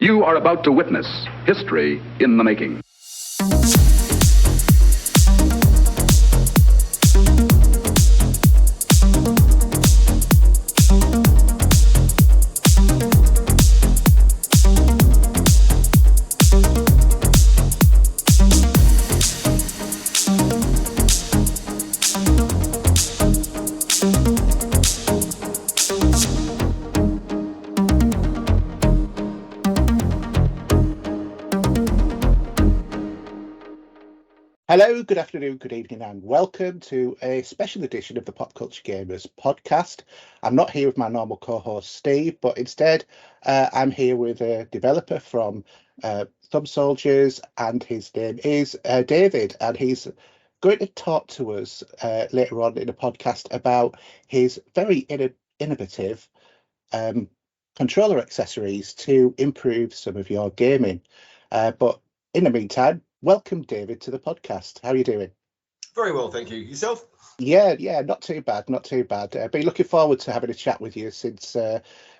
You are about to witness history in the making. Hello, good afternoon, good evening, and welcome to a special edition of the Pop Culture Gamers podcast. I'm not here with my normal co-host Steve, but instead I'm here with a developer from Thumb Soldiers, and his name is David, and he's going to talk to us later on in the podcast about his very innovative controller accessories to improve some of your gaming. But in the meantime, welcome, David, to the podcast. How are you doing? Very well, thank you. Yourself? Yeah, not too bad, not too bad. Been looking forward to having a chat with you since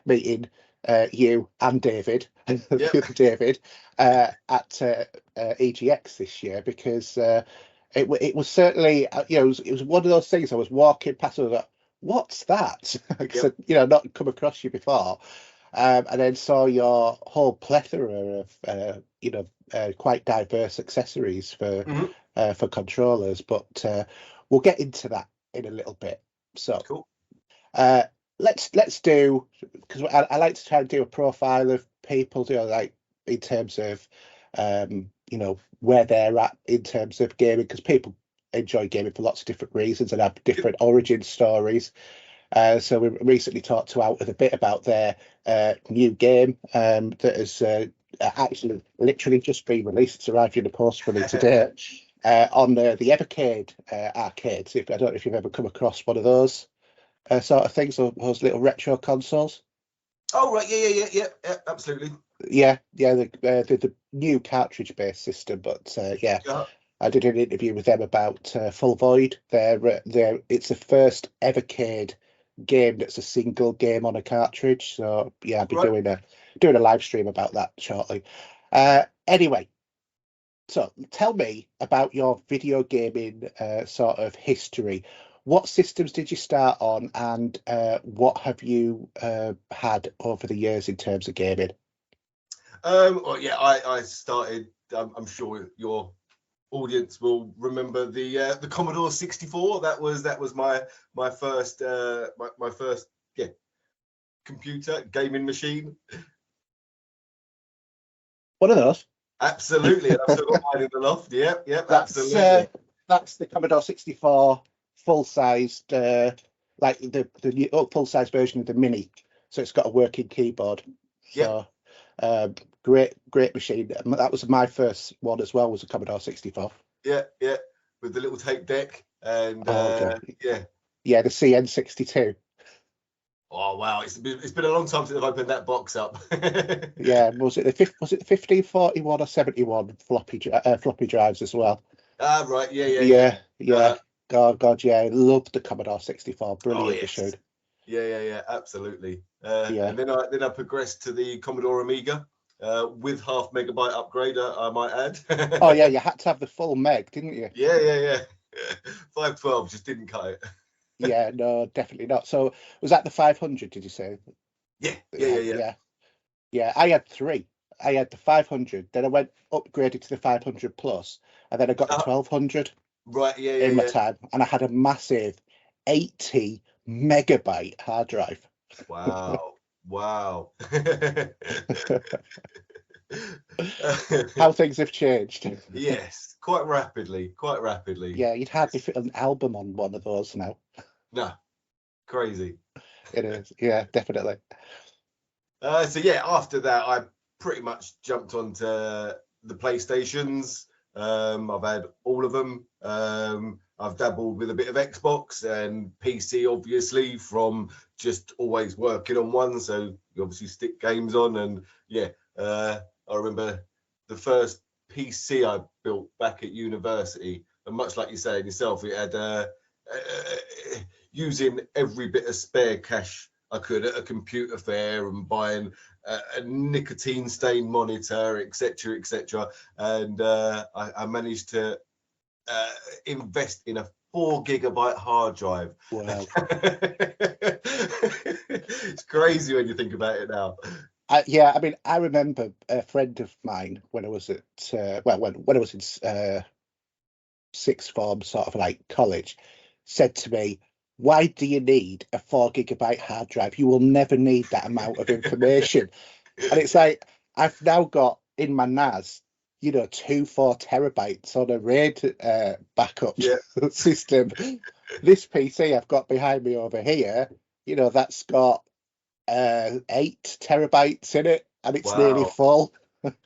meeting you and David, the other David, at EGX this year, because it was certainly, it was one of those things. I was walking past, I was like, what's that? Because I'd not come across you before. And then saw your whole plethora of quite diverse accessories for controllers, but we'll get into that in a little bit. So Cool. Let's do, because I like to try and do a profile of people, like in terms of where they're at in terms of gaming, because people enjoy gaming for lots of different reasons and have different origin stories. So we recently talked to Out with a bit about their new game that has actually literally just been released. It's arrived in the post for me today on the Evercade arcades. I don't know if you've ever come across one of those sort of things, or those little retro consoles. Oh right, yeah, absolutely. Yeah, the new cartridge-based system, but I did an interview with them about Full Void. It's the first Evercade game that's a single game on a cartridge. So yeah, I'll be doing a live stream about that shortly. Anyway, so tell me about your video gaming sort of history. What systems did you start on, and what have you had over the years in terms of gaming? I started. I'm sure your audience will remember the Commodore 64. That was my first computer gaming machine. One of those. Absolutely, and I've still got mine in the loft. Yep, absolutely. That's the Commodore 64 full-sized, like the full-size version of the Mini. So it's got a working keyboard. So great machine. That was my first one as well, was a Commodore 64. Yeah, with the little tape deck and the CN62. Oh wow, it's been a long time since I've opened that box up. Yeah, was it the 1541 or 71 floppy drives as well? Right, yeah. God, yeah, loved the Commodore 64. Brilliant machine. Yeah, absolutely. And then I progressed to the Commodore Amiga with half megabyte upgrade, I might add. Oh yeah, you had to have the full meg, didn't you? Yeah. 512 just didn't cut it. Yeah, no, definitely not. So was that the 500? Did you say? Yeah. I had three. I had the 500, then I went upgraded to the 500 plus, and then I got the 1200. Right, in my time, and I had a massive 80 megabyte hard drive. Wow. How things have changed. Yes, quite rapidly. Yeah, you'd hardly fit an album on one of those now. No, crazy. It is, yeah, definitely. After that I pretty much jumped onto the PlayStations. I've had all of them. I've dabbled with a bit of Xbox and PC, obviously, from just always working on one. So you obviously stick games on, and I remember the first PC I built back at university, and much like you're saying yourself, it had using every bit of spare cash I could at a computer fair and buying a nicotine stained monitor, etc., etc. And I managed to invest in a 4 GB hard drive. Wow. It's crazy when you think about it now. Yeah, I mean, I remember a friend of mine when I was at when I was in sixth form, sort of like college, said to me, "Why do you need a 4 GB hard drive? You will never need that amount of information." And it's like I've now got in my NAS, 4 TB on a RAID backup system. This PC I've got behind me over here, that's got 8 TB in it, and it's nearly full.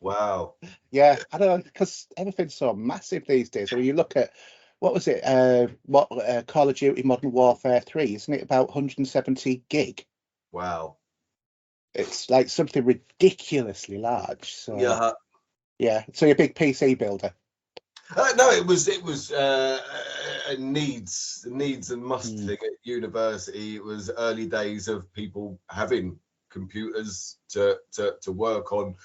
Wow. Yeah, I don't know, because everything's so massive these days. I mean, you look at what was it? Call of Duty Modern Warfare 3, isn't it about 170 gig? Wow. It's like something ridiculously large. So Yeah. So you're a big PC builder. No, it was a needs and must thing at university. It was early days of people having computers to work on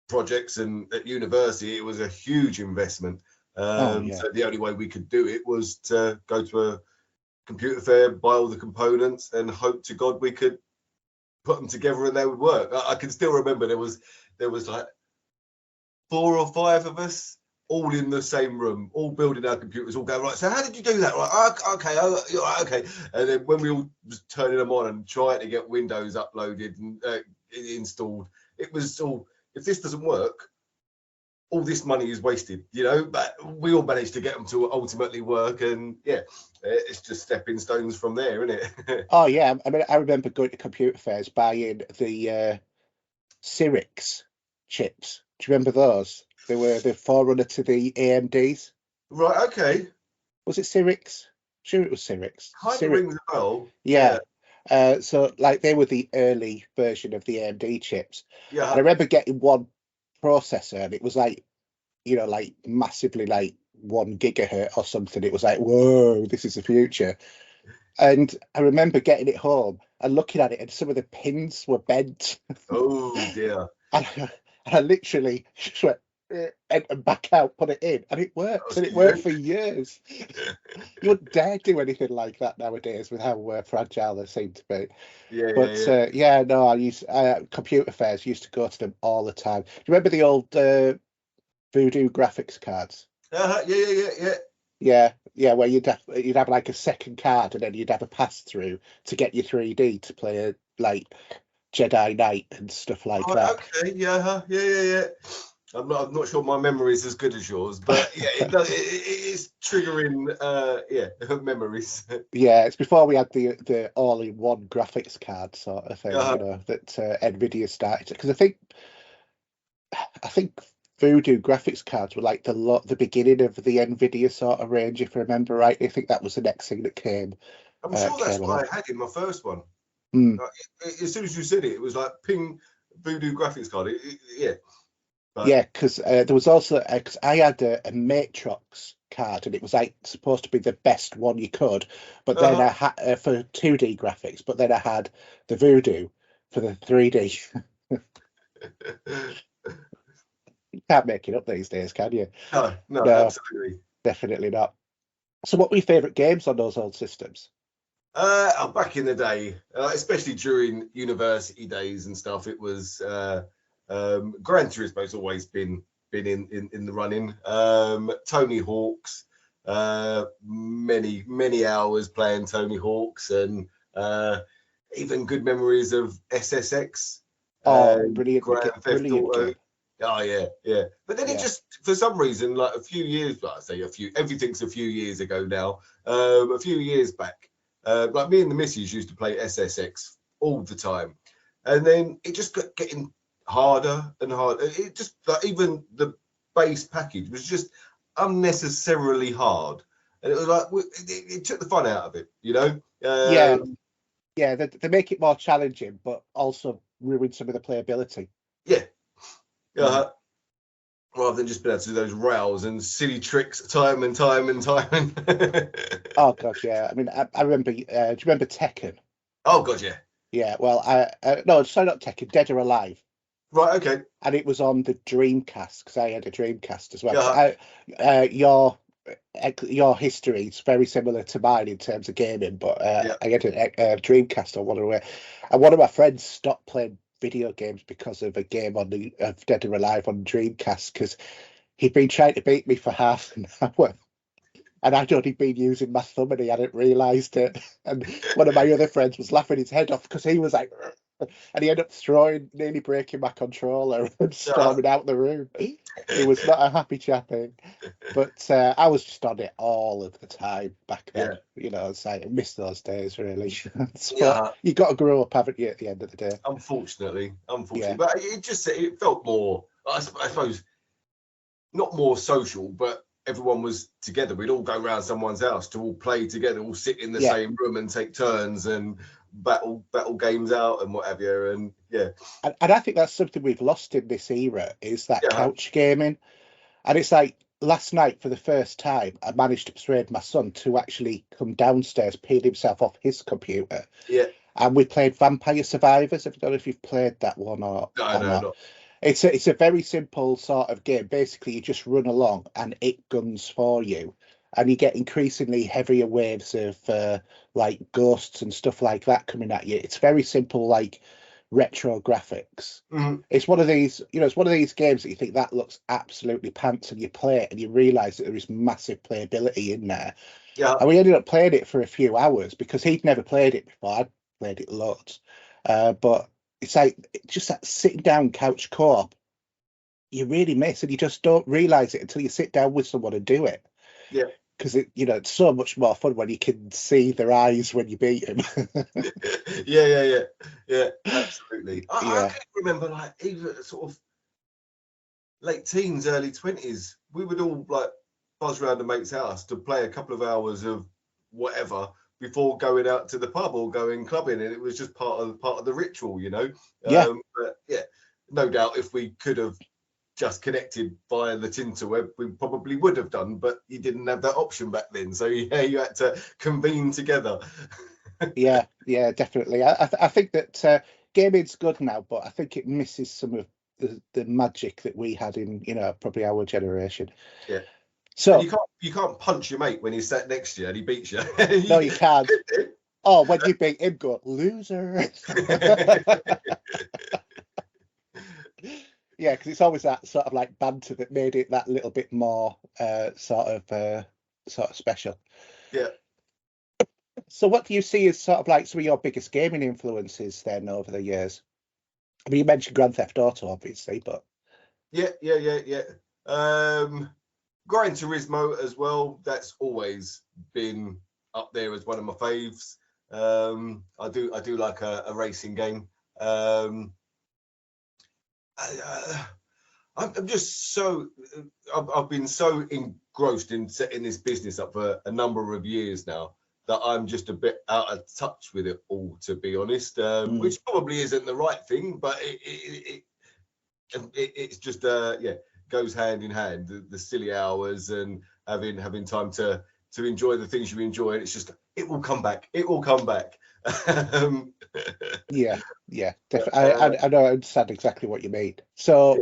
projects, and at university it was a huge investment. So the only way we could do it was to go to a computer fair, buy all the components, and hope to God we could put them together and they would work. I can still remember there was like 4 or 5 of us all in the same room, all building our computers, all going, right, so how did you do that? Right, okay. And then when we all was turning them on and trying to get Windows uploaded and installed, it was all, if this doesn't work, all this money is wasted, but we all managed to get them to ultimately work. And it's just stepping stones from there, isn't it? Oh yeah, I mean, I remember going to computer fairs buying the Cyrix chips. Do you remember those? They were the forerunner to the AMDs. Right, okay. Was it Cyrix? Sure, it was Cyrix. Kind of rings a bell. Yeah. So like they were the early version of the AMD chips. Yeah. And I remember getting one processor, and it was like, like massively like 1 GHz or something. It was like, whoa, this is the future. And I remember getting it home and looking at it, and some of the pins were bent. Oh dear. And I literally just went and back out, put it in, and it worked. And it worked for years. You wouldn't dare do anything like that nowadays with how fragile they seem to be. No, I used computer fairs. Used to go to them all the time. Do you remember the old Voodoo graphics cards? Yeah, where you'd have like a second card, and then you'd have a pass through to get your 3D to play like Jedi Knight and stuff like that. Okay, yeah. I'm not sure my memory is as good as yours, but yeah, it's triggering memories. Yeah, it's before we had the all-in-one graphics card sort of thing, that Nvidia started, because I think Voodoo graphics cards were like the beginning of the Nvidia sort of range, if I remember right. I think that was the next thing that came. I'm sure that's what I had in my first one. Like, as soon as you said it was like ping Voodoo graphics card. Yeah, because there was also, because I had a Matrox card, and it was like supposed to be the best one you could, but then I had for 2D graphics, but then I had the Voodoo for the 3D. You can't make it up these days, can you? No, absolutely, definitely not. So, what were your favourite games on those old systems? Back in the day, especially during university days and stuff, it was Gran Turismo's always been in the running. Tony Hawk's, many hours playing Tony Hawk's, and even good memories of SSX. Brilliant! Brilliant game. Oh yeah. But then it just, for some reason, like a few years, everything's a few years ago now. A few years back, like me and the missus used to play SSX all the time, and then it just got getting harder and harder. It just, like, even the base package was just unnecessarily hard, and it was like it took the fun out of it, Yeah, they make it more challenging, but also ruin some of the playability. Rather than just being able to do those rails and silly tricks time and time. Oh gosh, yeah. I mean, I remember. Do you remember Tekken? Oh god, yeah. Yeah, well, no, sorry, not Tekken, Dead or Alive. Right. Okay. And it was on the Dreamcast because I had a Dreamcast as well. Yeah. Your history is very similar to mine in terms of gaming, but Yeah. I had a Dreamcast on one of and one of my friends stopped playing video games because of a game of Dead or Alive on Dreamcast because he'd been trying to beat me for half an hour. And I'd only been using my thumb and he hadn't realised it. And one of my other friends was laughing his head off because he was like, and he ended up nearly breaking my controller and storming out the room. He was not a happy chapping. But I was just on it all of the time back then. You know, it's like I miss those days really. So you got to grow up, haven't you, at the end of the day? Unfortunately. Yeah. But it felt more, I suppose, not more social, but everyone was together. We'd all go around someone's house to all play together, all sit in the same room and take turns and battle games out and what have you. And and I think that's something we've lost in this era is that couch gaming. And it's like last night for the first time I managed to persuade my son to actually come downstairs, peel himself off his computer, and we played Vampire Survivors. I don't know if you've played that one or not. It's a very simple sort of game. Basically, you just run along and it guns for you, and you get increasingly heavier waves of like ghosts and stuff like that coming at you. It's very simple, like retro graphics. It's one of these, it's one of these games that you think that looks absolutely pants, and you play it and you realise that there is massive playability in there. Yeah. And we ended up playing it for a few hours because he'd never played it before. I'd played it loads, but it's like just that sitting down couch co-op you really miss, and you just don't realise it until you sit down with someone and do it. Yeah. Because it's so much more fun when you can see their eyes when you beat them. yeah, absolutely. I can remember, like, even sort of late teens, early 20s, we would all like buzz around a mate's house to play a couple of hours of whatever before going out to the pub or going clubbing, and it was just part of the ritual, But no doubt if we could have just connected via the Tinterweb, we probably would have done, but you didn't have that option back then, so you had to convene together. yeah, definitely. I think that gaming's good now, but I think it misses some of the magic that we had in probably our generation. Yeah. So and you can't punch your mate when he's sat next to you and he beats you. No, you can't. Oh, when you beat him, go loser. Yeah, because it's always that sort of like banter that made it that little bit more sort of special. Yeah. So what do you see as sort of like some of your biggest gaming influences then over the years? I mean, you mentioned Grand Theft Auto, obviously, but yeah. Gran Turismo as well. That's always been up there as one of my faves. I do like a racing game. I'm just so I've been so engrossed in setting this business up for a number of years now that I'm just a bit out of touch with it all, to be honest. Which probably isn't the right thing, but it's just goes hand in hand. The silly hours and having time to enjoy the things you enjoy, and it's just it will come back. Yeah, definitely. I know, I understand exactly what you mean. So,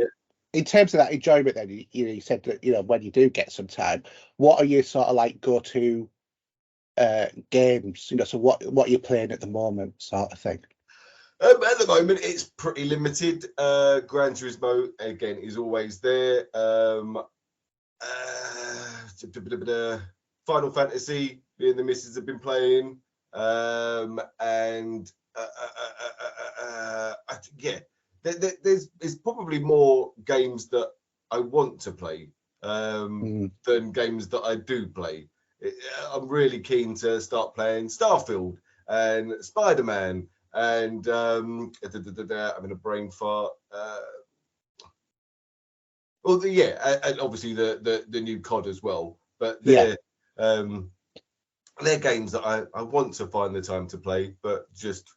in terms of that enjoyment, then you said that when you do get some time, what are your sort of like go-to games? So what are you playing at the moment, sort of thing? At the moment, it's pretty limited. Gran Turismo again is always there. Final Fantasy, me and the missus have been playing. There's probably more games that I want to play than games that I do play. I'm really keen to start playing Starfield and Spider-Man and I'm in a brain fart. And obviously the new COD as well. But they're games that I want to find the time to play, but just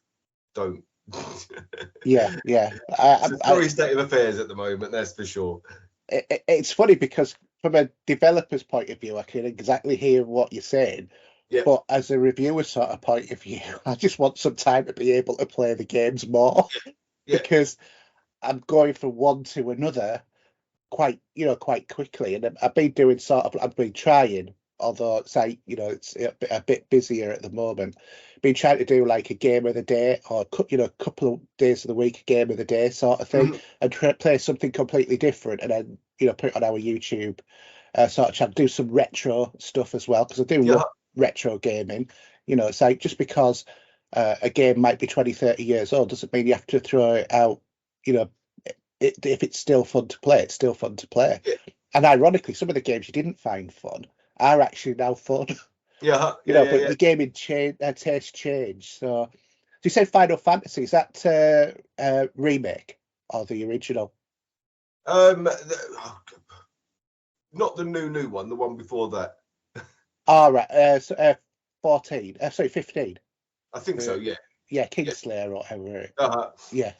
don't. Yeah. It's a sorry state of affairs at the moment, that's for sure. It's funny because from a developer's point of view, I can exactly hear what you're saying, Yeah. But as a reviewer sort of point of view, I just want some time to be able to play the games more Yeah. because I'm going from one to another quite quickly. And I've been doing I've been trying, although it's like, it's a bit busier at the moment. Been trying to do like a game of the day or, a couple of days of the week, a game of the day sort of thing, Mhm. and play something completely different and then, put it on our YouTube. Sort of try to do some retro stuff as well because I do Yeah. love retro gaming. It's like just because a game might be 20, 30 years old doesn't mean you have to throw it out. If it's still fun to play, it's still fun to play. Yeah. And ironically, some of the games you didn't find fun are actually now fun. Yeah. Yeah. But Yeah. your gaming taste change. So you say Final Fantasy, is that remake or the original? Not the new one, the one before that. All right. 14. Sorry, 15. I think so. Yeah. Yeah, Kingslayer or whatever. Uh-huh. Yeah.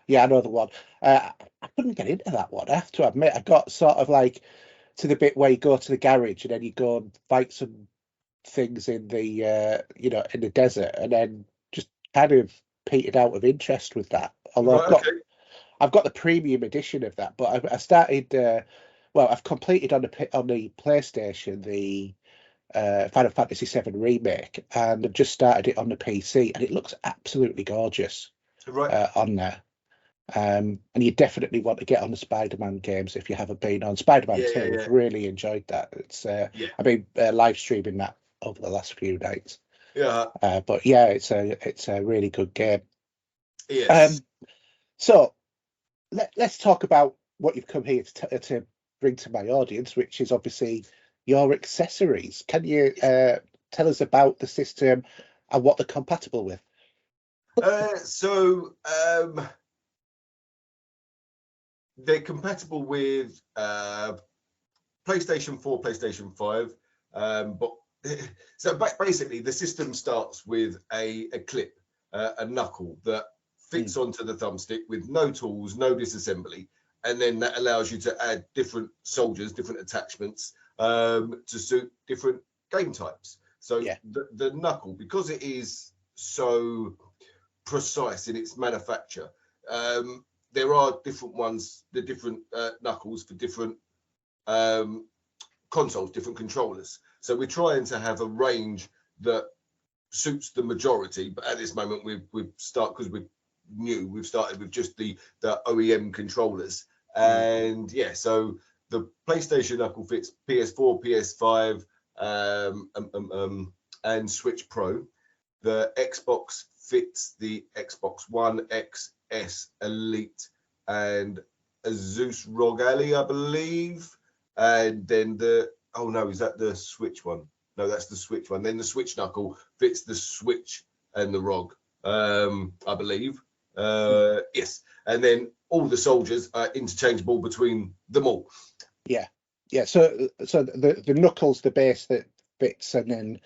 I know the one. I couldn't get into that one. I have to admit, I got sort of like to the bit where you go to the garage and then you go and fight some things in the in the desert, and then just kind of petered out of interest with that. Although Right. Okay. I've got the premium edition of that, but I started. I've completed on the PlayStation the Final Fantasy VII remake, and I've just started it on the PC, and it looks absolutely gorgeous Right. on there. And you definitely want to get on the Spider-Man games if you haven't been on Spider-Man Yeah. 2. Yeah. I've really enjoyed that. It's Yeah. I've been live streaming that over the last few nights. Yeah. But yeah, it's a really good game. Yes. So let's talk about what you've come here to bring to my audience, which is obviously your accessories. Can you tell us about the system and what they're compatible with? So they're compatible with PlayStation 4, PlayStation 5, but so basically the system starts with a clip, a knuckle that fits onto the thumbstick with no tools, no disassembly, and then that allows you to add different soldiers, different attachments to suit different game types. So Yeah. the knuckle, because it is so precise in its manufacture, there are different ones, the different knuckles for different consoles, different controllers. So we're trying to have a range that suits the majority, but at this moment we've started with just the OEM controllers. And yeah, so the PlayStation knuckle fits PS4, PS5, and Switch Pro. The Xbox fits the Xbox One, XS, Elite, and Asus ROG Ally, I believe. And then is that the Switch one? No, that's the Switch one. Then the Switch knuckle fits the Switch and the ROG, I believe. Yes. And then all the soldiers are interchangeable between them all. Yeah. So the knuckles, the base that fits, and then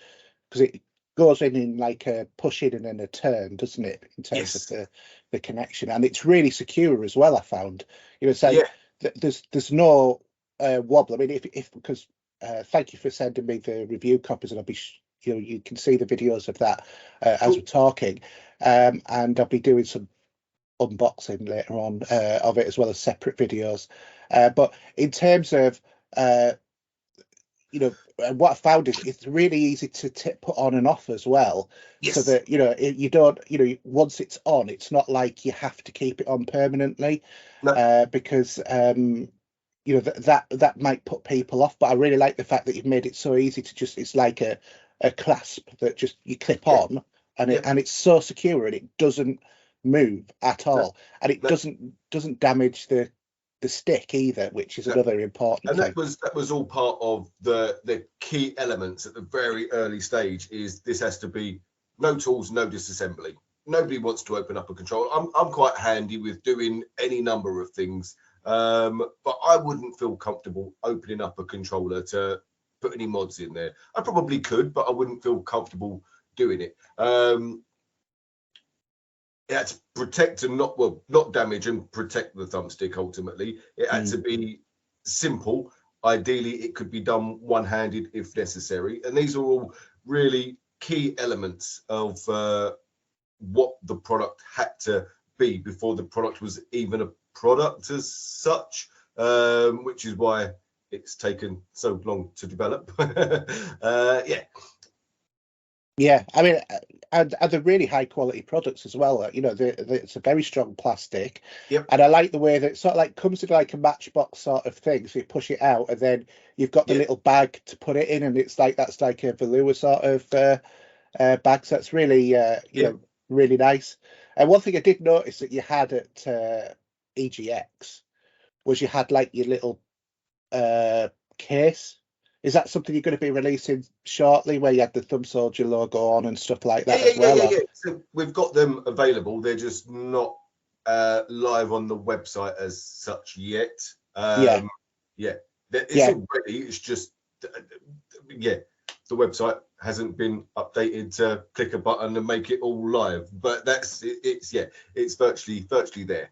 because it goes in like a push in and then a turn, doesn't it? In terms of the connection, and it's really secure as well. I found, there's no wobble. I mean, if because thank you for sending me the review copies, and I'll be you can see the videos of that as we're talking, and I'll be doing some unboxing later on of it as well as separate videos. But in terms of what I found is it's really easy to put on and off as well. Yes. So that you don't once it's on, it's not like you have to keep it on permanently. No. Because that might put people off. But I really like the fact that you've made it so easy to it's like a clasp that just you clip on, and it's so secure and it doesn't move at all, and it doesn't damage the stick either, which is another important thing. That was all part of the key elements at the very early stage. Is this has to be no tools, no disassembly. Nobody wants to open up a controller. I'm quite handy with doing any number of things, but I wouldn't feel comfortable opening up a controller to put any mods in there. I probably could, but I wouldn't feel comfortable doing it. It had to protect and not damage and protect the thumbstick. Ultimately, it had to be simple. Ideally, it could be done one-handed if necessary. And these are all really key elements of what the product had to be before the product was even a product as such, which is why it's taken so long to develop. Yeah. Yeah, I mean, and they're really high quality products as well. You know, it's a very strong plastic. Yep. And I like the way that it sort of like comes in like a matchbox sort of thing. So you push it out, and then you've got the Yeah. little bag to put it in, and it's like that's like a velour sort of bag. So it's really, you know, really nice. And one thing I did notice that you had at EGX was you had like your little case. Is that something you're going to be releasing shortly, where you had the Thumb Soldier logo on and stuff like that as well? Yeah. So we've got them available. They're just not live on the website as such yet. Yeah. It's all ready. It's just the website hasn't been updated to click a button and make it all live. But it's virtually there.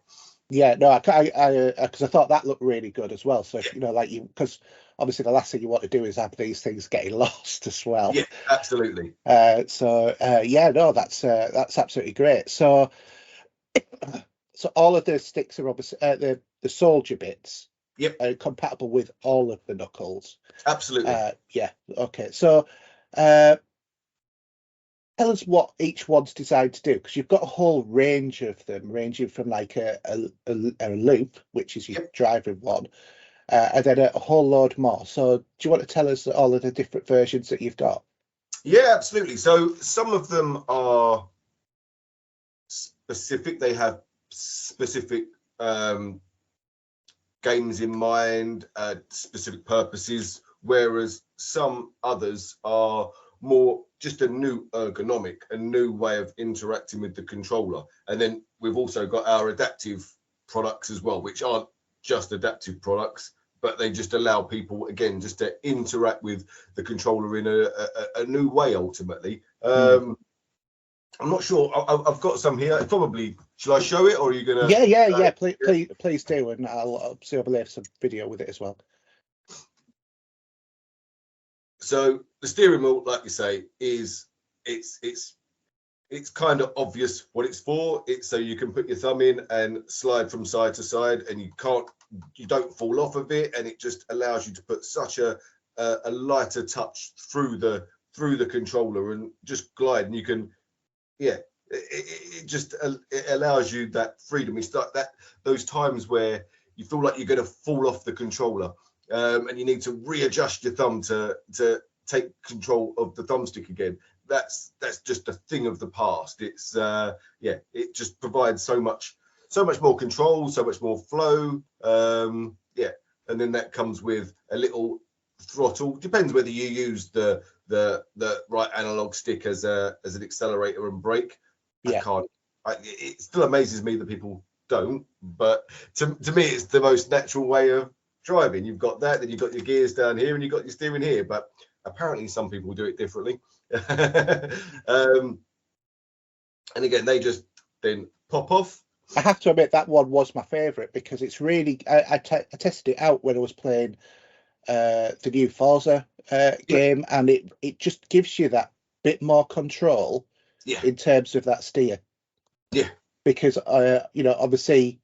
Yeah, no, because I thought that looked really good as well. So you know, like because obviously the last thing you want to do is have these things getting lost as well. Yeah, absolutely. Yeah, no, that's absolutely great. So all of the sticks are obviously the soldier bits. Yep. Are compatible with all of the knuckles. Absolutely. Yeah. Okay. So tell us what each one's designed to do, because you've got a whole range of them, ranging from like a loop, which is your driving one, and then a whole load more. So do you want to tell us all of the different versions that you've got? Yeah, absolutely. So some of them are specific. They have specific games in mind, specific purposes, whereas some others are more just a new ergonomic, a new way of interacting with the controller. And then we've also got our adaptive products as well, which aren't just adaptive products, but they just allow people, again, just to interact with the controller in a new way, ultimately. I'm not sure. I've got some here. Probably, shall I show it, or are you gonna? Yeah. Please do, and I'll see if I have some video with it as well. So the steering wheel, like you say, is it's kind of obvious what it's for. It's so you can put your thumb in and slide from side to side, and you don't fall off of it, and it just allows you to put such a lighter touch through the controller and just glide, and you can, it allows you that freedom. It's like those times where you feel like you're going to fall off the controller. And you need to readjust your thumb to take control of the thumbstick again. That's just a thing of the past. It's it just provides so much more control, so much more flow. And then that comes with a little throttle. Depends whether you use the right analog stick as an accelerator and brake. Yeah. It still amazes me that people don't, but to me it's the most natural way of driving. You've got that, then you've got your gears down here, and you've got your steering here. But apparently, some people do it differently. And again, they just then pop off. I have to admit that one was my favourite, because it's really. I tested it out when I was playing the new Forza game, and it just gives you that bit more control in terms of that steer. Yeah. Because obviously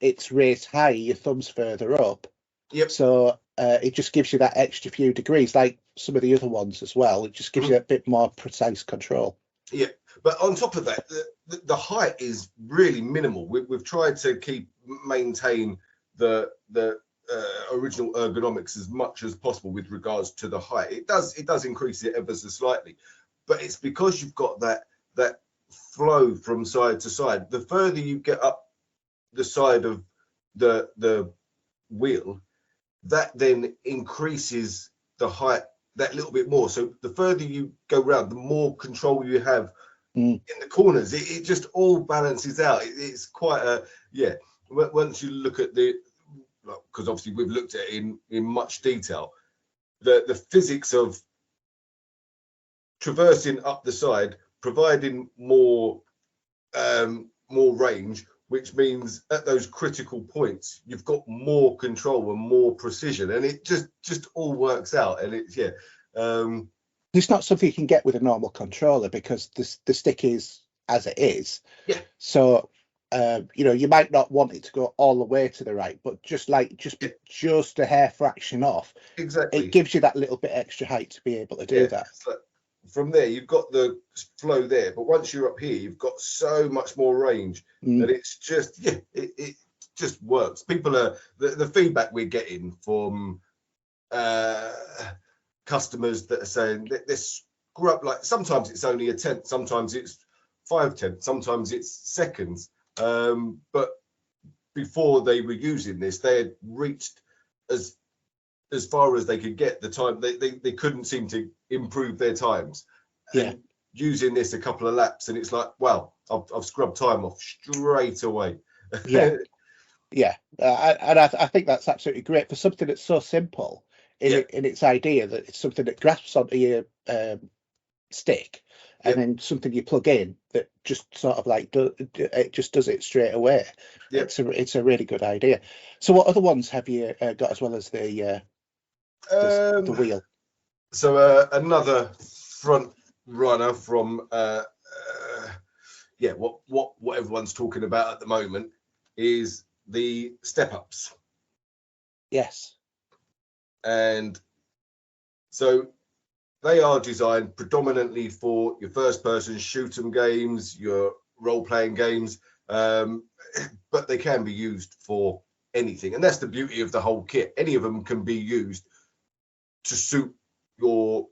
it's raised high, your thumb's further up. Yep. So it just gives you that extra few degrees, like some of the other ones as well. It just gives you a bit more precise control. Yeah, but on top of that, the height is really minimal. We've tried to maintain the original ergonomics as much as possible with regards to the height. It does increase it ever so slightly, but it's because you've got that flow from side to side. The further you get up the side of the wheel, that then increases the height that little bit more. So the further you go round, the more control you have in the corners. It just all balances out. It's quite once you look at because obviously we've looked at it in much detail, the physics of traversing up the side, providing more range, which means at those critical points you've got more control and more precision, and it just all works out. And it's It's not something you can get with a normal controller because the stick is as it is. Yeah. So you might not want it to go all the way to the right, but just a hair fraction off, Exactly. it gives you that little bit extra height to be able to do that. So from there, you've got the flow there, but once you're up here, you've got so much more range that it's just it just works. People are the feedback we're getting from customers that are saying that this scrub, like sometimes it's only a tenth, sometimes it's 5/10, sometimes it's seconds. But before they were using this, they had reached as far as they could get the time. They couldn't seem to improve their times. Yeah. And using this a couple of laps, and it's like, wow, I've scrubbed time off straight away. Yeah. Yeah, and I think that's absolutely great for something that's so simple in its idea, that it's something that grasps onto your stick, and then something you plug in that just sort of like it just does it straight away. It's a really good idea. So what other ones have you got as well as the wheel? So another front runner from what everyone's talking about at the moment is the step ups. Yes. And so they are designed predominantly for your first person shoot 'em games, your role playing games, but they can be used for anything. And that's the beauty of the whole kit. Any of them can be used to suit the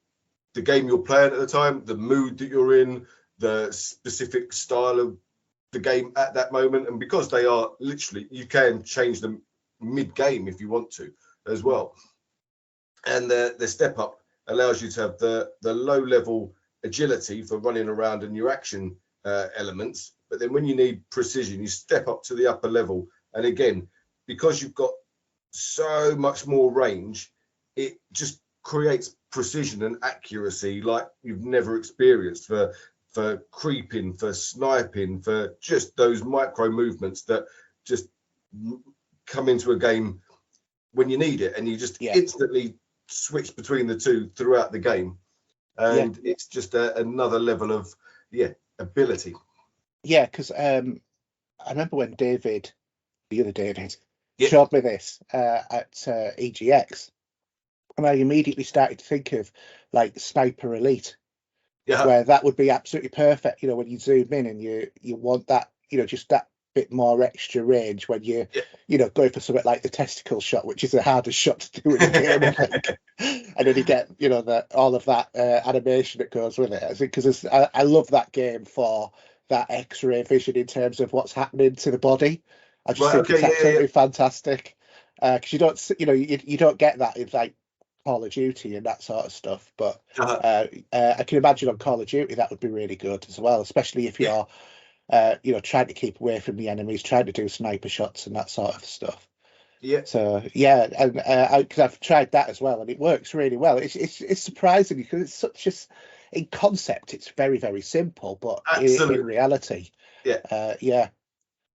game you're playing at the time, the mood that you're in, the specific style of the game at that moment. And because they are literally, you can change them mid-game if you want to as well. And the step up allows you to have the low level agility for running around and your action elements. But then when you need precision, you step up to the upper level. And again, because you've got so much more range, it just creates precision and accuracy like you've never experienced for creeping, for sniping, for just those micro movements that just come into a game when you need it, and you just instantly switch between the two throughout the game. And it's just another level of ability. Yeah, because I remember when the other David, showed me this at EGX, and I immediately started to think of like Sniper Elite, where that would be absolutely perfect. When you zoom in and you want that, just that bit more extra range when you going for something like the testicle shot, which is the hardest shot to do in the game, I think. And then you get all of that animation that goes with it. I think because I love that game for that X-ray vision in terms of what's happening to the body. I just think it's absolutely fantastic, because you don't get that in like Call of Duty and that sort of stuff. But I can imagine on Call of Duty that would be really good as well, especially if you're trying to keep away from the enemies, trying to do sniper shots and that sort of stuff. So and because I've tried that as well, and it works really well. It's surprising because it's such in concept it's very, very simple, but in reality,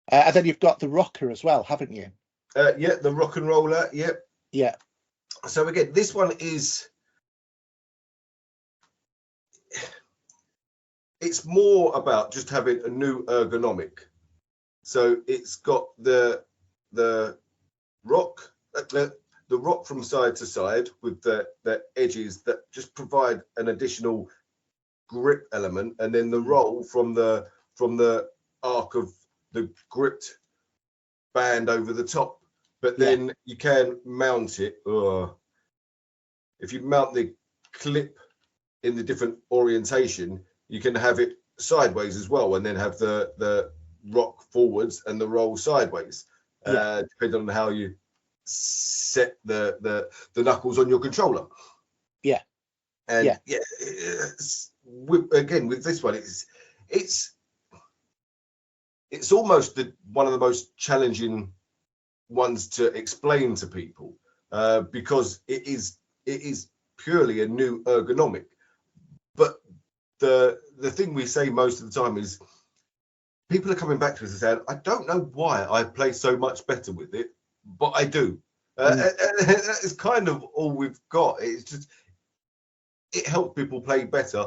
and then you've got the rocker as well, haven't you? The rock and roller. Yeah. So again, this one is, it's more about just having a new ergonomic. So it's got the rock, the rock from side to side with the edges that just provide an additional grip element, and then the roll from the arc of the gripped band over the top. But then you can mount it. If you mount the clip in the different orientation, you can have it sideways as well, and then have the rock forwards and the roll sideways, depending on how you set the knuckles on your controller. And with this one, it's almost one of the most challenging ones to explain to people, because it is purely a new ergonomic. But the thing we say most of the time is people are coming back to us and saying, I don't know why I play so much better with it, but I do. And that is kind of all we've got. it helped people play better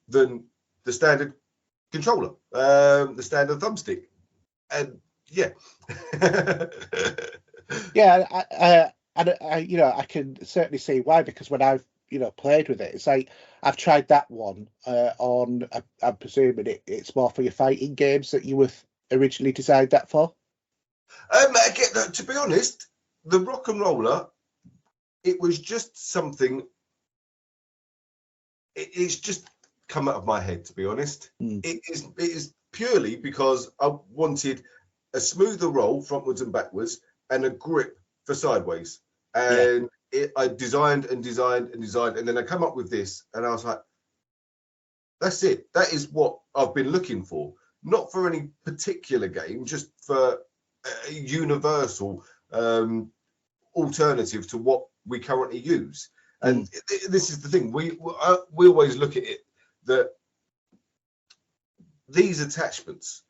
than the standard controller, the standard thumbstick. And yeah. Yeah, I can certainly see why, because when I've played with it, it's like I've tried that one on. I'm presuming it's more for your fighting games that you were originally designed that for. Again, to be honest, the rock and roller, it was just something. It's just come out of my head, to be honest. It is purely because I wanted a smoother roll frontwards and backwards and a grip for sideways. And I designed and designed and designed, and then I come up with this, and I was like, that's it. That is what I've been looking for. Not for any particular game, just for a universal alternative to what we currently use. And this is the thing, we always look at it that these attachments,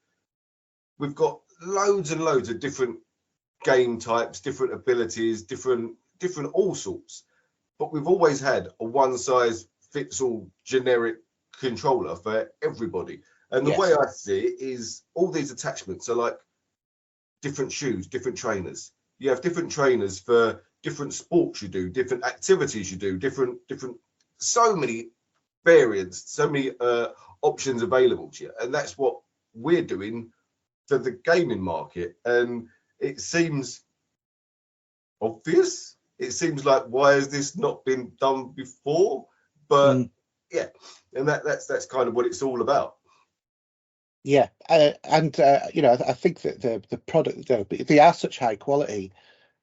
we've got loads and loads of different game types, different abilities, different all sorts, but we've always had a one size fits all generic controller for everybody. And the way I see it is all these attachments are like different shoes, different trainers. You have different trainers for different sports you do, different activities you do, different so many variants, so many options available to you. And that's what we're doing for the gaming market. And it seems obvious. It seems like, why has this not been done before? But yeah, and that's kind of what it's all about. Yeah, and I think that the product, they are such high quality,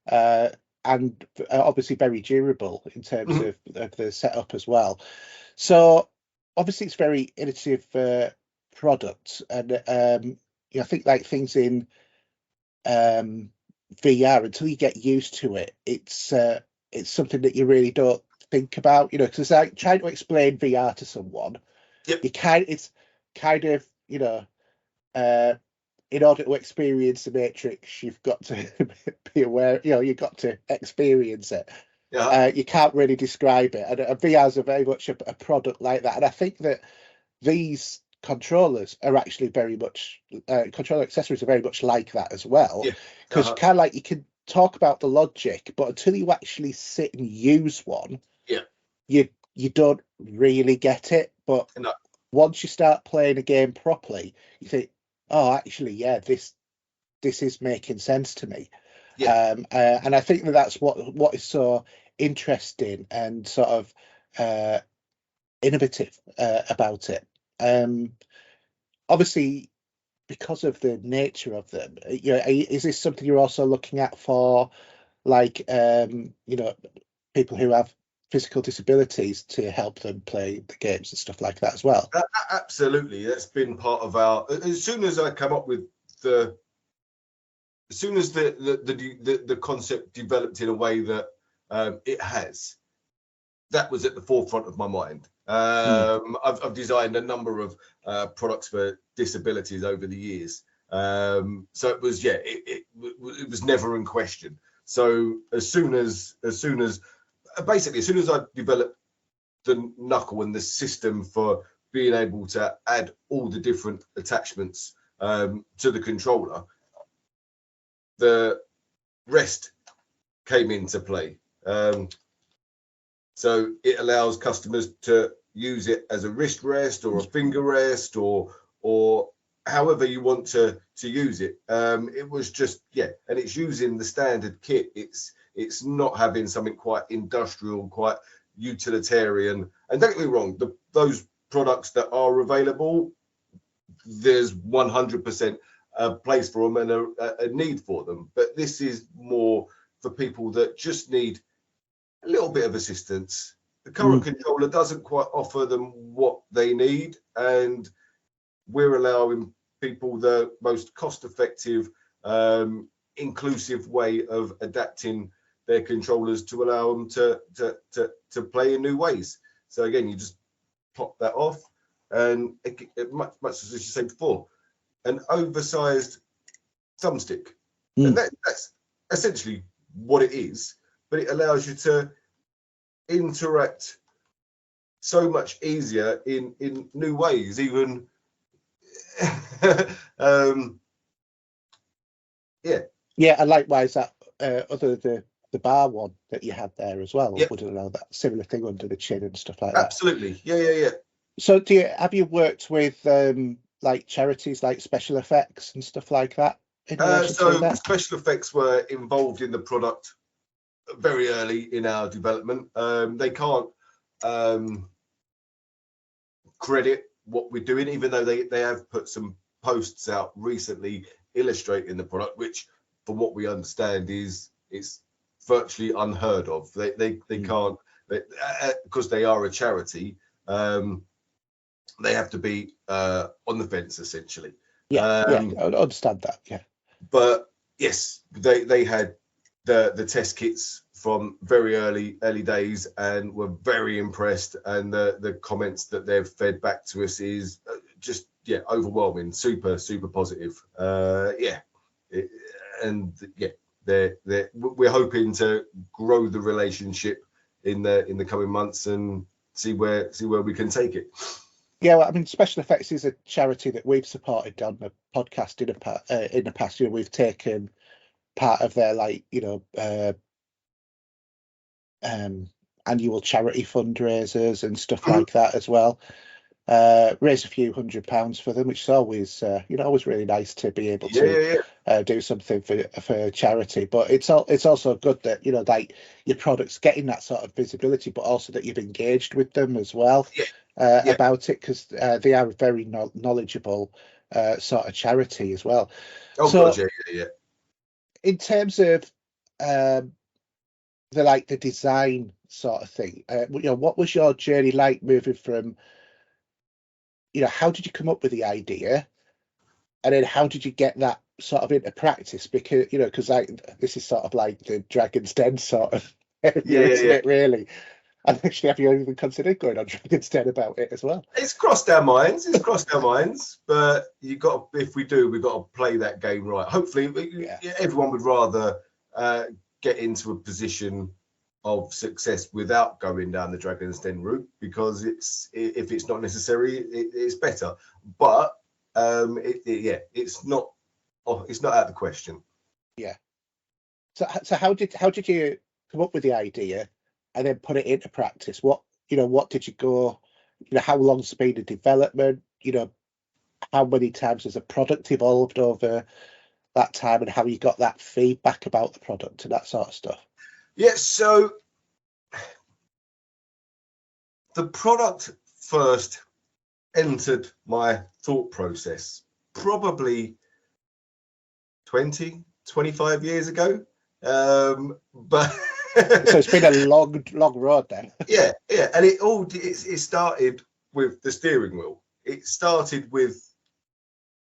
and obviously very durable in terms of the setup as well. So obviously it's very innovative product, and I think like things in VR, until you get used to it, it's something that you really don't think about, because it's like trying to explain VR to someone. It's kind of in order to experience the Matrix, you've got to be aware, you've got to experience it. You can't really describe it, and VR is very much a product like that. And I think that these controllers are actually very much controller accessories are very much like that as well, because kind of like you can talk about the logic, but until you actually sit and use one, you don't really get it. But once you start playing a game properly, you think, oh, actually, this is making sense to me. And I think that's what is so interesting and sort of innovative about it. Obviously, because of the nature of them, is this something you're also looking at for, like, people who have physical disabilities, to help them play the games and stuff like that as well? Absolutely, that's been part of our. As soon as I come up with as soon as the concept developed in a way that it has, that was at the forefront of my mind. I've designed a number of products for disabilities over the years, so it was it was never in question. So as soon as I developed the knuckle and the system for being able to add all the different attachments to the controller, the rest came into play. So it allows customers to use it as a wrist rest or a finger rest, or however you want to use it. It was just and it's using the standard kit. It's not having something quite industrial, quite utilitarian. And don't get me wrong, those products that are available, there's 100% a place for them and a need for them. But this is more for people that just need a little bit of assistance. The current controller doesn't quite offer them what they need, and we're allowing people the most cost-effective, inclusive way of adapting their controllers to allow them to play in new ways. So again, you just pop that off, and much as you said before, an oversized thumbstick, and that's essentially what it is. But it allows you to interact so much easier in new ways, even. Yeah, and likewise that the bar one that you had there as well, Yep. would allow that similar thing under the chin and stuff like that. Absolutely, yeah. So have you worked with like charities like Special Effects and stuff like that in relation to So that? Special Effects were involved in the product very early in our development. They can't credit what we're doing, even though they have put some posts out recently illustrating the product, which from what we understand is it's virtually unheard of. They can't, because they are a charity, they have to be on the fence essentially. Yeah, I understand that. Yeah, but yes, they had the test kits from very early days and were very impressed, and the comments that they've fed back to us is just overwhelming, super positive. We're hoping to grow the relationship in the coming months and see where we can take it. Yeah, well, I mean, Special Effects is a charity that we've supported on the podcast in the past. You know, we've taken part of their annual charity fundraisers and stuff like that as well. Raised a few £100 for them, which is always always really nice to be able to do something for charity. But it's also good that like your product's getting that sort of visibility, but also that you've engaged with them as well about it, because they are a very knowledgeable sort of charity as well. Oh, so God, yeah. In terms of the design sort of thing, what was your journey like moving from, how did you come up with the idea, and then how did you get that sort of into practice? Because this is sort of like the Dragon's Den sort of area, isn't it, really? And actually, have you even considered going on Dragon's Den about it as well? It's crossed our minds. But we've got to play that game right. Hopefully, everyone would rather get into a position of success without going down the Dragon's Den route, because if it's not necessary, it's better. But it's not out of the question. Yeah. So how did you come up with the idea and then put it into practice? What did you go? How long's the been of development? How many times has a product evolved over that time, and how you got that feedback about the product and that sort of stuff? Yeah, so the product first entered my thought process probably 25 years ago. But so it's been a long road then. Yeah. And it started with the steering wheel. It started with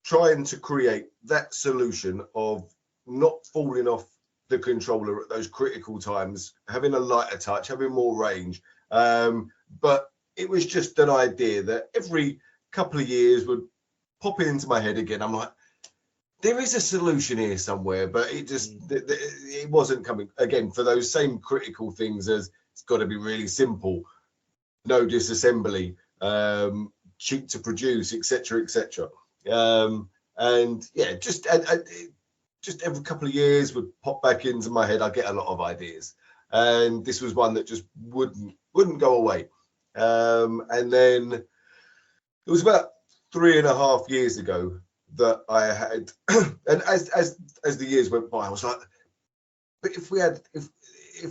trying to create that solution of not falling off the controller at those critical times, having a lighter touch, having more range. But it was just an idea that every couple of years would pop into my head again. I'm like, there is a solution here somewhere, but it wasn't coming again for those same critical things as it's got to be really simple, no disassembly, cheap to produce, etc. And yeah, just every couple of years would pop back into my head. I get a lot of ideas, and this was one that just wouldn't go away. And then it was about 3.5 years ago that I had, and as the years went by, I was like, but if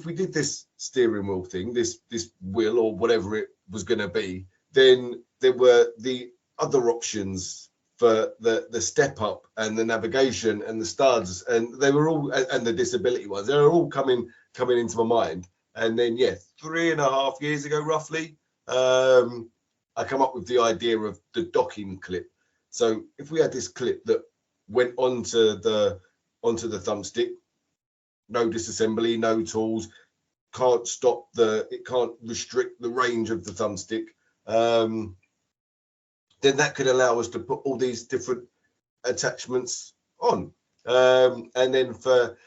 we did this steering wheel thing, this wheel or whatever it was going to be, then there were the other options for the step up and the navigation and the studs, and they were all, and the disability ones, they were all coming into my mind. And then 3.5 years ago roughly, I come up with the idea of the docking clip. So if we had this clip that went onto the thumbstick, no disassembly, no tools, it can't restrict the range of the thumbstick, then that could allow us to put all these different attachments on. And then for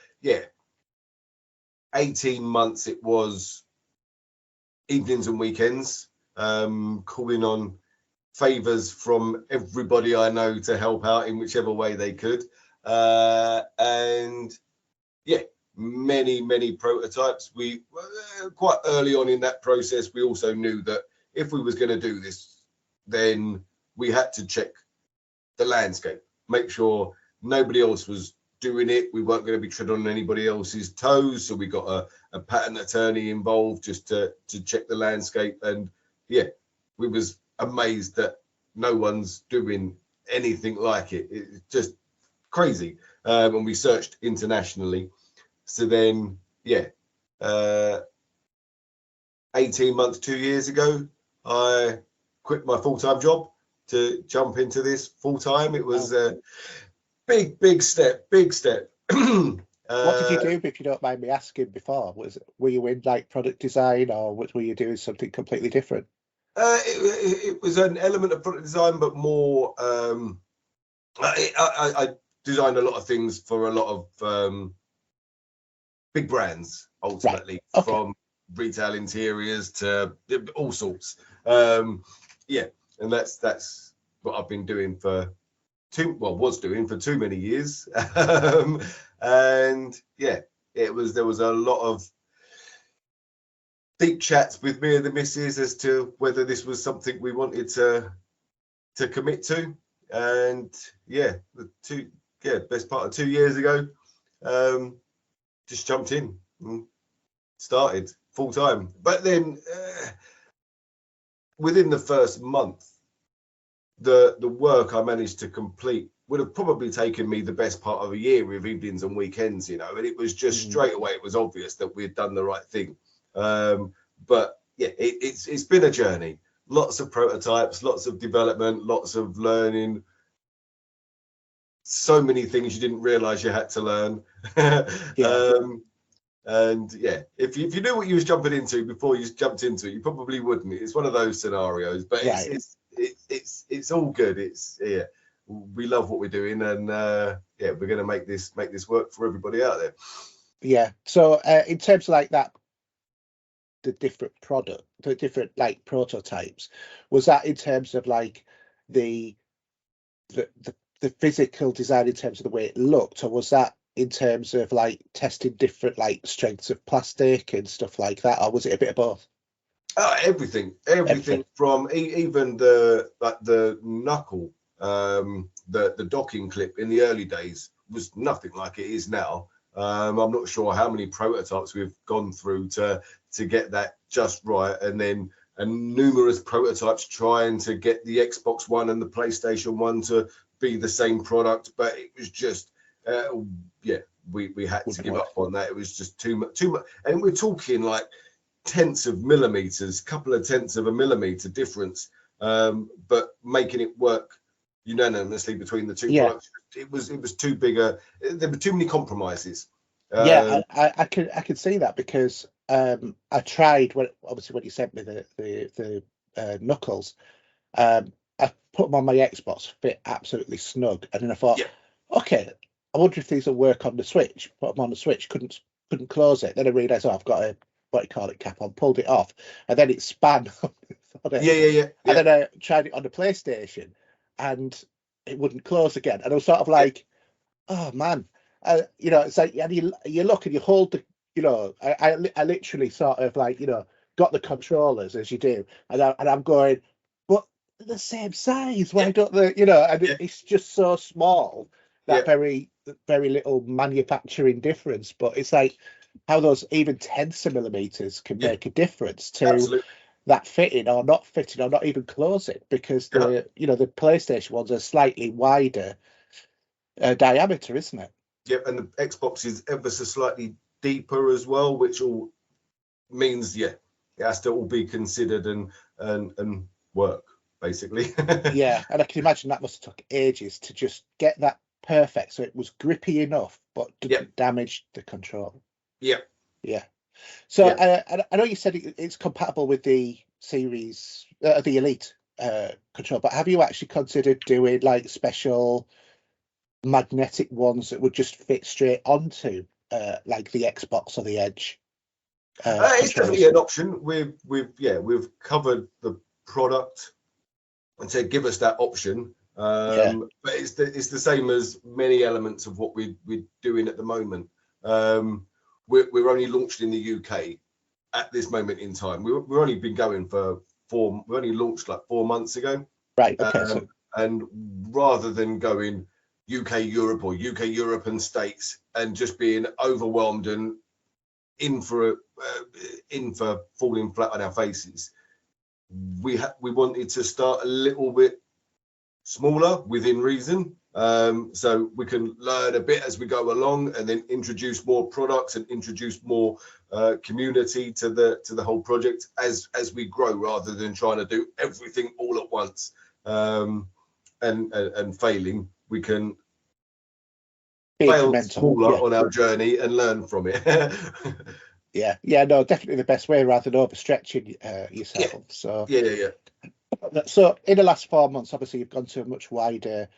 18 months, it was evenings and weekends, calling on favors from everybody I know to help out in whichever way they could. And yeah, many prototypes. We quite early on in that process, we also knew that if we was going to do this, then we had to check the landscape, make sure nobody else was doing it. We weren't going to be treading on anybody else's toes, so we got a patent attorney involved just to check the landscape. And yeah, we was amazed that no one's doing anything like it. It's just crazy. And we searched internationally. So then, yeah, 18 months, 2 years ago, I quit my full-time job to jump into this full-time. It was a big step. What did you do, if you don't mind me asking, before? Were you in like product design, or were you doing something completely different? It was an element of product design, but more. I designed a lot of things for a lot of big brands, ultimately, Right. Okay. from retail interiors to all sorts. Yeah, and that's what I've been doing was doing for too many years. And yeah, there was a lot of deep chats with me and the missus as to whether this was something we wanted to commit to. And yeah, best part of 2 years ago, just jumped in and started full time. But then within the first month, the work I managed to complete would have probably taken me the best part of a year with evenings and weekends, and it was just straight away, it was obvious that we'd done the right thing. But yeah, it's been a journey. Lots of prototypes, lots of development, lots of learning. So many things you didn't realize you had to learn. Yeah. And yeah, if you knew what you was jumping into before you jumped into it, you probably wouldn't. It's one of those scenarios, but Right. it's all good. We love what we're doing, and yeah, we're going to make this work for everybody out there. Yeah. So in terms of like that, the different like prototypes, was that in terms of like the physical design, in terms of the way it looked, or was that in terms of like testing different like strengths of plastic and stuff like that, or was it a bit of both? Everything from even the knuckle, the docking clip in the early days was nothing like it is now. I'm not sure how many prototypes we've gone through to get that just right, and numerous prototypes trying to get the Xbox One and the PlayStation 1 to be the same product, but it was just we had to give up on that. It was just too much, and we're talking like tenths of millimeters, couple of tenths of a millimeter difference, but making it work unanimously between the two products, it was too big. There were too many compromises. I can see that, because I tried when you sent me the knuckles. I put them on my Xbox, fit absolutely snug, and then I thought, okay, I wonder if these will work on the Switch. Put them on the Switch, couldn't close it. Then I realised, I've got a cap on, pulled it off, and then it span. Yeah. And then I tried it on the PlayStation, and it wouldn't close again. And I was sort of like, oh man, it's like, and you look and you hold the, I literally sort of like, got the controllers as you do, and I'm going, but they're the same size. Why don't they? And it's just so small, that very little manufacturing difference. But it's like how those even tenths of millimeters can make a difference to that fitting or not fitting or not even closing, because the PlayStation ones are slightly wider diameter, isn't it? Yep, and the Xbox is ever so slightly deeper as well, which all means it has to all be considered and work, basically. Yeah, and I can imagine that must have took ages to just get that perfect, so it was grippy enough but didn't damage the control. Yeah. So I know you said it's compatible with the series, the Elite control, but have you actually considered doing like special magnetic ones that would just fit straight onto like the Xbox or the Edge? It's definitely an option. We've covered the product and said give us that option. But it's the same as many elements of what we're doing at the moment. We're only launched in the UK at this moment in time. We've only been going for we only launched like 4 months ago. Right. Okay. And rather than going UK Europe or UK Europe and States and just being overwhelmed and in for falling flat on our faces, we wanted to start a little bit smaller within reason, so we can learn a bit as we go along, and then introduce more products and introduce more community to the whole project as we grow, rather than trying to do everything all at once and failing. We can fail smaller on our journey and learn from it. No, definitely the best way, rather than overstretching yourself. So So in the last 4 months, obviously you've gone to a much wider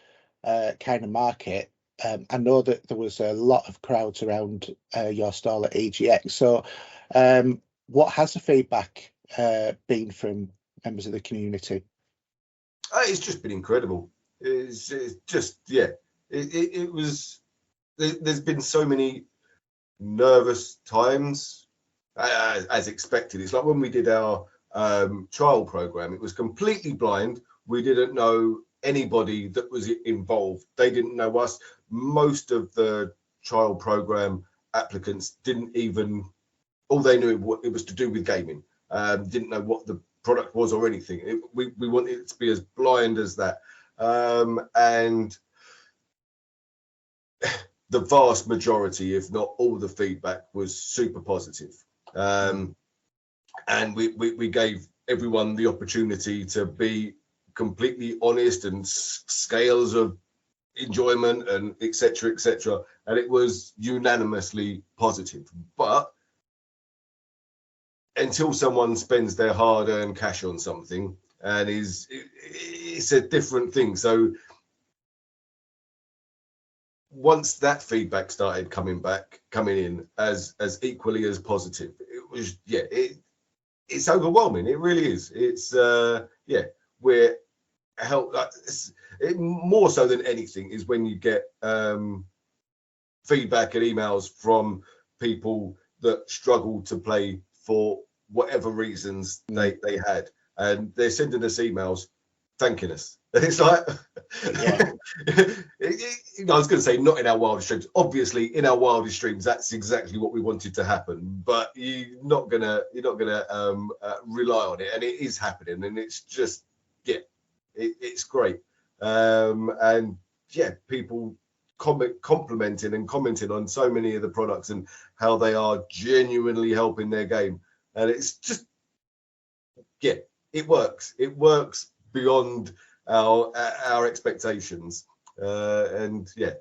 kind of market. I know that there was a lot of crowds around your stall at EGX. So what has the feedback been from members of the community? It's just been incredible. It's just, it was, there's been so many nervous times, as expected. It's like when we did our trial program, it was completely blind. We didn't know anybody that was involved. They didn't know us. Most of the trial program applicants didn't even, all they knew it was to do with gaming. Didn't know what the product was or anything. We wanted it to be as blind as that. And the vast majority, if not all the feedback, was super positive. And we gave everyone the opportunity to be completely honest, and scales of enjoyment and etc., and it was unanimously positive. But until someone spends their hard-earned cash on something, and it's a different thing. So once that feedback started coming in as equally as positive, it was it's overwhelming. It really is. It's we're more so than anything is when you get feedback and emails from people that struggle to play for whatever reasons they had, and they're sending us emails thanking us. It's like, I was going to say not in our wildest dreams. Obviously, in our wildest dreams, that's exactly what we wanted to happen. But you're not gonna rely on it, and it is happening, and it's just it's great. And people complimenting and commenting on so many of the products and how they are genuinely helping their game, and it's just it works. It works beyond our expectations, and there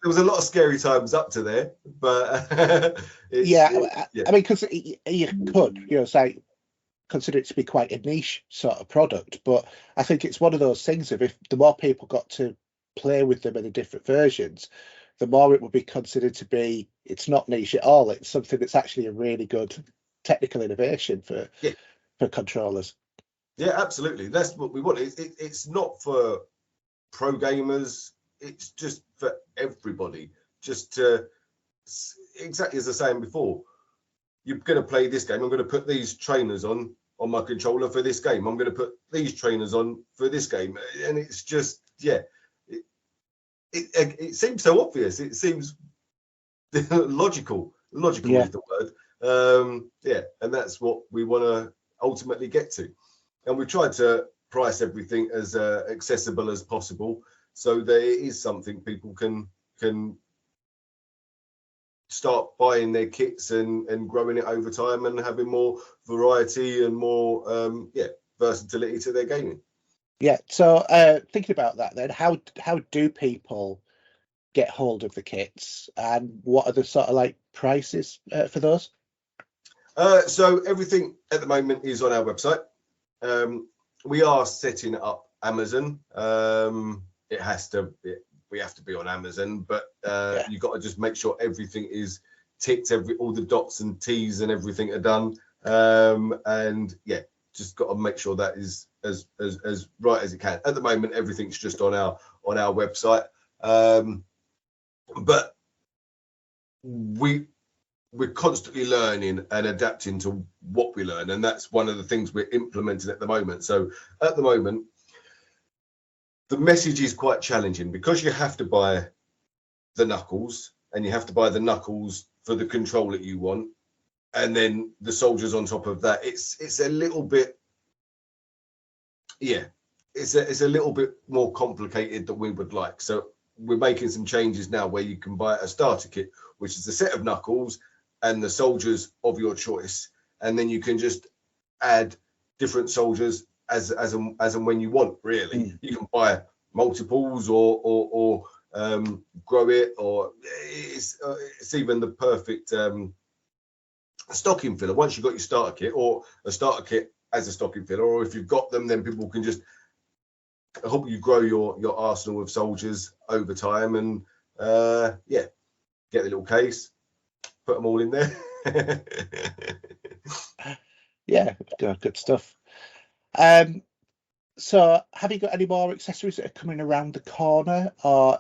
was a lot of scary times up to there, but I mean, because you could say consider it to be quite a niche sort of product, but I think it's one of those things of, if the more people got to play with them in the different versions, the more it would be considered to be, it's not niche at all, it's something that's actually a really good technical innovation for controllers. Yeah, absolutely. That's what we want. It's not for pro gamers. It's just for everybody. Just to, exactly as I was saying before, you're going to play this game. I'm going to put these trainers on my controller for this game. I'm going to put these trainers on for this game. And it's just, it seems so obvious. It seems logical. Logical is the word. And that's what we want to ultimately get to. And we tried to price everything as accessible as possible, so that it is something people can start buying their kits and growing it over time and having more variety and more versatility to their gaming. So thinking about that then, how do people get hold of the kits, and what are the sort of like prices for those? So everything at the moment is on our website. We are setting up Amazon. We have to be on Amazon, but you've got to just make sure everything is ticked, all the dots and T's and everything are done. And yeah, just got to make sure that is as right as it can. At the moment, everything's just on our website, but we're constantly learning and adapting to what we learn, and that's one of the things we're implementing at the moment. So at the moment, the message is quite challenging because you have to buy the knuckles, and you have to buy the knuckles for the control that you want, and then the soldiers on top of that. It's a little bit, yeah, it's a little bit more complicated than we would like. So we're making some changes now where you can buy a starter kit, which is a set of knuckles and the soldiers of your choice, and then you can just add different soldiers as and when you want. Really, you can buy multiples or grow it, or it's even the perfect stocking filler once you've got your starter kit, or a starter kit as a stocking filler, or if you've got them, then people can just help you grow your arsenal of soldiers over time. And yeah, get the little case, put them all in there. Yeah, good stuff. So have you got any more accessories that are coming around the corner, or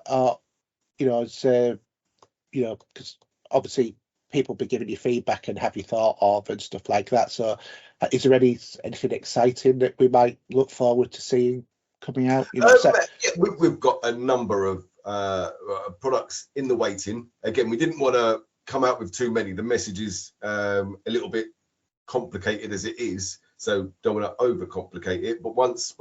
you know, as you know, because obviously people be giving you feedback and have you thought of and stuff like that. So is there anything exciting that we might look forward to seeing coming out? You know, yeah, we've got a number of products in the waiting. Again, we didn't want to come out with too many. The message is a little bit complicated as it is, so don't want to overcomplicate it. But once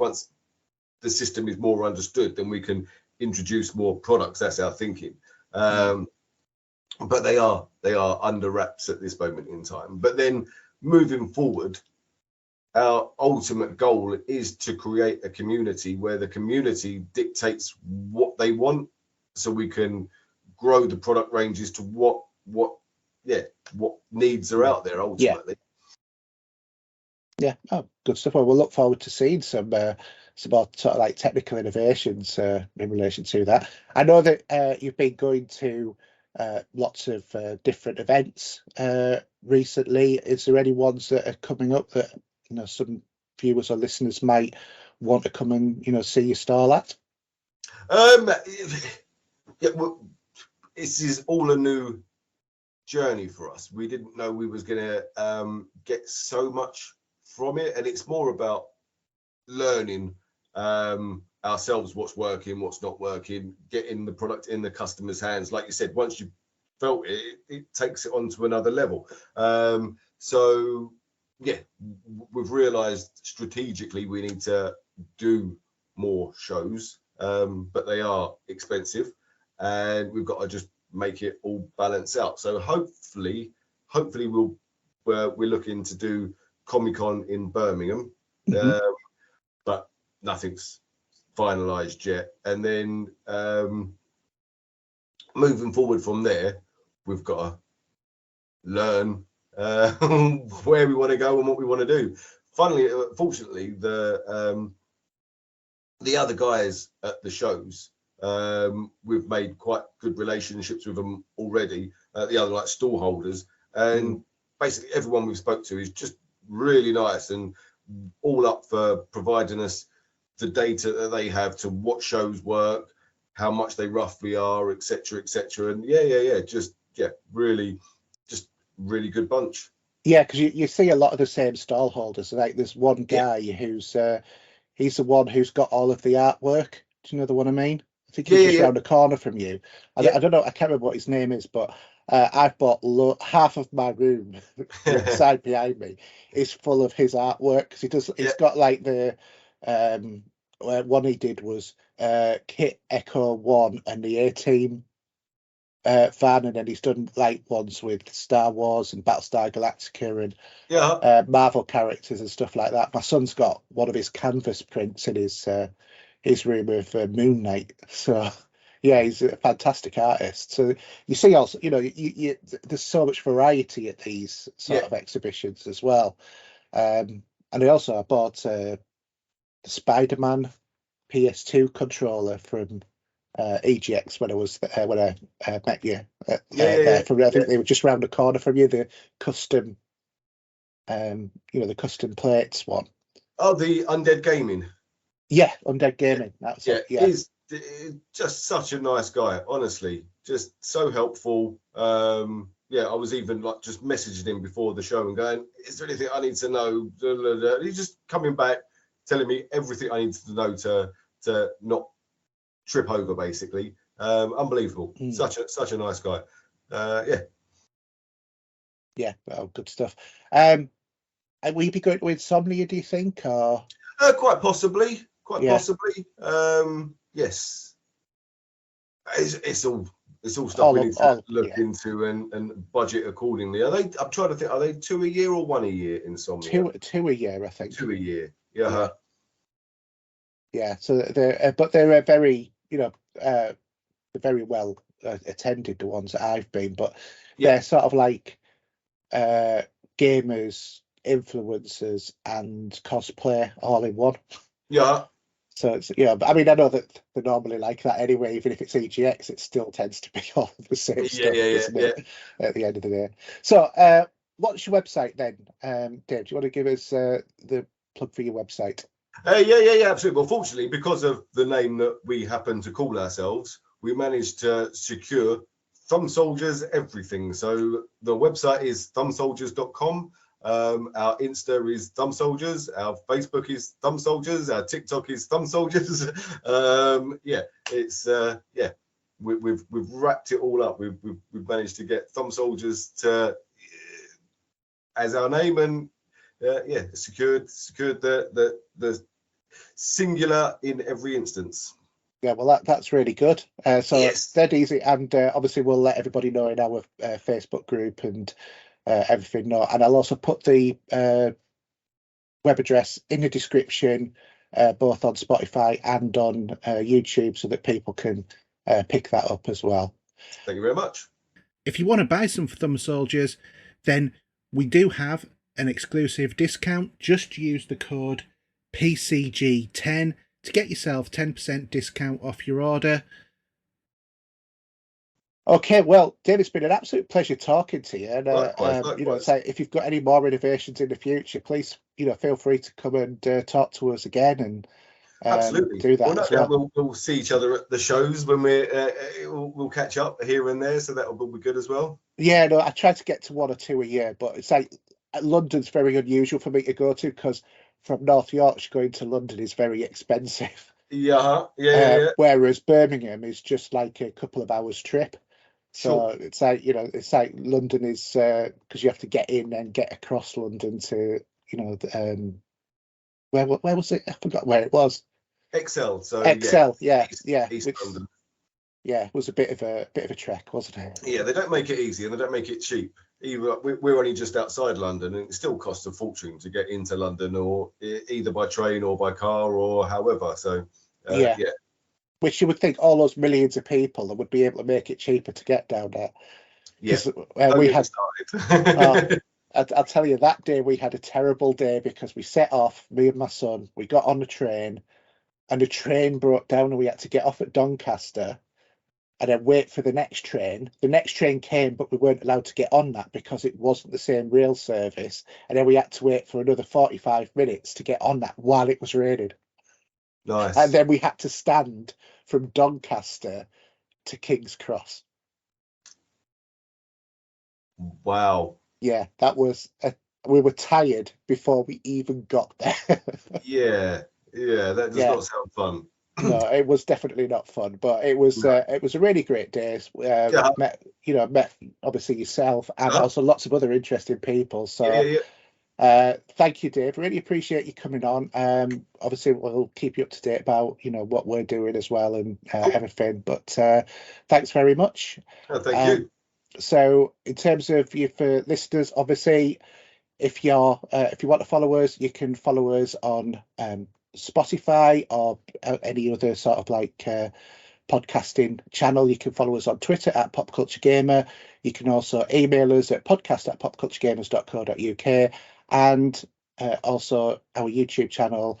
the system is more understood, then we can introduce more products. That's our thinking. But they are under wraps at this moment in time. But then moving forward, our ultimate goal is to create a community where the community dictates what they want, so we can grow the product ranges to what needs are out there ultimately. Yeah, oh, good stuff. Well, we'll look forward to seeing some more sort of like technical innovations in relation to that. I know that you've been going to lots of different events recently. Is there any ones that are coming up that, you know, some viewers or listeners might want to come and, you know, see your stall at? Yeah, well, this is all a new journey for us. We didn't know we was gonna get so much from it, and it's more about learning ourselves what's working, what's not working, getting the product in the customer's hands. Like you said, once you felt it, it takes it on to another level. So yeah, we've realized strategically we need to do more shows, but they are expensive, and we've got to just make it all balance out. So hopefully we're looking to do Comic-Con in Birmingham, but nothing's finalized yet. And then moving forward from there, we've got to learn where we want to go and what we want to do. Fortunately, the other guys at the shows, we've made quite good relationships with them already. The other like stall holders, and basically everyone we've spoke to is just really nice and all up for providing us the data that they have to what shows work, how much they roughly are, etc. And really good bunch. Yeah, because you see a lot of the same stall holders. Like there's one guy who's he's the one who's got all of the artwork. Do you know the one I mean? I think he's just round the corner from you. I don't know. I can't remember what his name is, but I've bought half of my room side behind me is full of his artwork, because he does. He's got like the one he did was Kit Echo 1 and the A-Team fan, and then he's done like ones with Star Wars and Battlestar Galactica and Marvel characters and stuff like that. My son's got one of his canvas prints in his room of Moon Knight. So yeah, he's a fantastic artist. So you see also, you know, you there's so much variety at these sort of exhibitions as well. And I bought the Spider-Man PS2 controller from EGX when I met you. Yeah. I think they were just round the corner from you. The custom, the custom plates one. Oh, the Undead Gaming. Yeah, Undead Gaming. That's it. Yeah, he's just such a nice guy. Honestly, just so helpful. I was even like just messaging him before the show and going, "Is there anything I need to know?" He's just coming back, telling me everything I need to know to not trip over, basically. Unbelievable. Such a nice guy. Yeah. Oh, good stuff. Will you be going to Insomnia, do you think, or quite possibly? Possibly. Yes. It's all stuff we need to look into and budget accordingly. I'm trying to think. Are they 2 a year or 1 a year? Insomnia. Two a year, I think. 2 a year. Yeah. Yeah. So they're very, they're very well attended, the ones that I've been, but they're sort of like gamers, influencers, and cosplay all in one. Yeah. So it's but I mean, I know that they're normally like that anyway. Even if it's EGX, it still tends to be all the same stuff, isn't it? At the end of the day. So, what's your website then, Dave? Do you want to give us the plug for your website? Yeah, absolutely. Well, fortunately, because of the name that we happen to call ourselves, we managed to secure Thumb Soldiers everything. So the website is thumbsoldiers.com. Our Insta is Thumb Soldiers. Our Facebook is Thumb Soldiers. Our TikTok is Thumb Soldiers. We've wrapped it all up. We've managed to get Thumb Soldiers to as our name, and secured the singular in every instance. Yeah, well, that's really good. So yes. Dead easy, and obviously we'll let everybody know in our Facebook group and everything. No, and I'll also put the web address in the description, both on Spotify and on YouTube, so that people can pick that up as well. Thank you very much. If you want to buy some Thumb Soldiers, then we do have an exclusive discount. Just use the code PCG10 to get yourself 10% discount off your order. Okay, well, Dave, it's been an absolute pleasure talking to you. And likewise. So if you've got any more innovations in the future, please, feel free to come and talk to us again and absolutely do that as well. We'll see each other at the shows when we'll catch up here and there, so that'll be good as well. Yeah, no, I try to get to 1 or 2 a year, but it's like London's very unusual for me to go to because from North Yorkshire going to London is very expensive. Yeah. Whereas Birmingham is just like a couple of hours trip. So it's like London is because you have to get in and get across London to where was it? I forgot where it was. Excel. So Excel, East which, London. Yeah, it was a bit of a trek, wasn't it? Yeah, they don't make it easy and they don't make it cheap. We're only just outside London, and it still costs a fortune to get into London, or either by train or by car or however. So which you would think all those millions of people that would be able to make it cheaper to get down there. Yes, we had. I'll tell you, that day we had a terrible day because we set off, me and my son. We got on the train, and the train broke down, and we had to get off at Doncaster and then wait for the next train. The next train came, but we weren't allowed to get on that because it wasn't the same rail service. And then we had to wait for another 45 minutes to get on that while it was raining. Nice. And then we had to stand from Doncaster to King's Cross. Wow. Yeah, that was... we were tired before we even got there. Yeah, that does not sound fun. No, it was definitely not fun, but it was a really great day. Met obviously yourself and also lots of other interesting people. So thank you, Dave. Really appreciate you coming on. Obviously we'll keep you up to date about what we're doing as well and everything. But thanks very much. Thank you. So in terms of you for listeners, obviously if you want to follow us, you can follow us on Spotify or any other sort of like podcasting channel. You can follow us on Twitter at Pop Culture Gamer. You can also email us at podcast@popculturegamers.co.uk, and also our YouTube channel,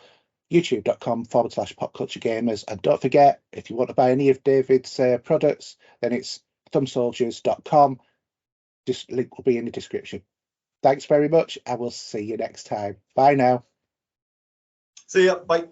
youtube.com/popculturegamers. And don't forget, if you want to buy any of David's products, then it's thumbsoldiers.com. This link will be in the description. Thanks very much. I will see you next time. Bye now. See ya. Bye.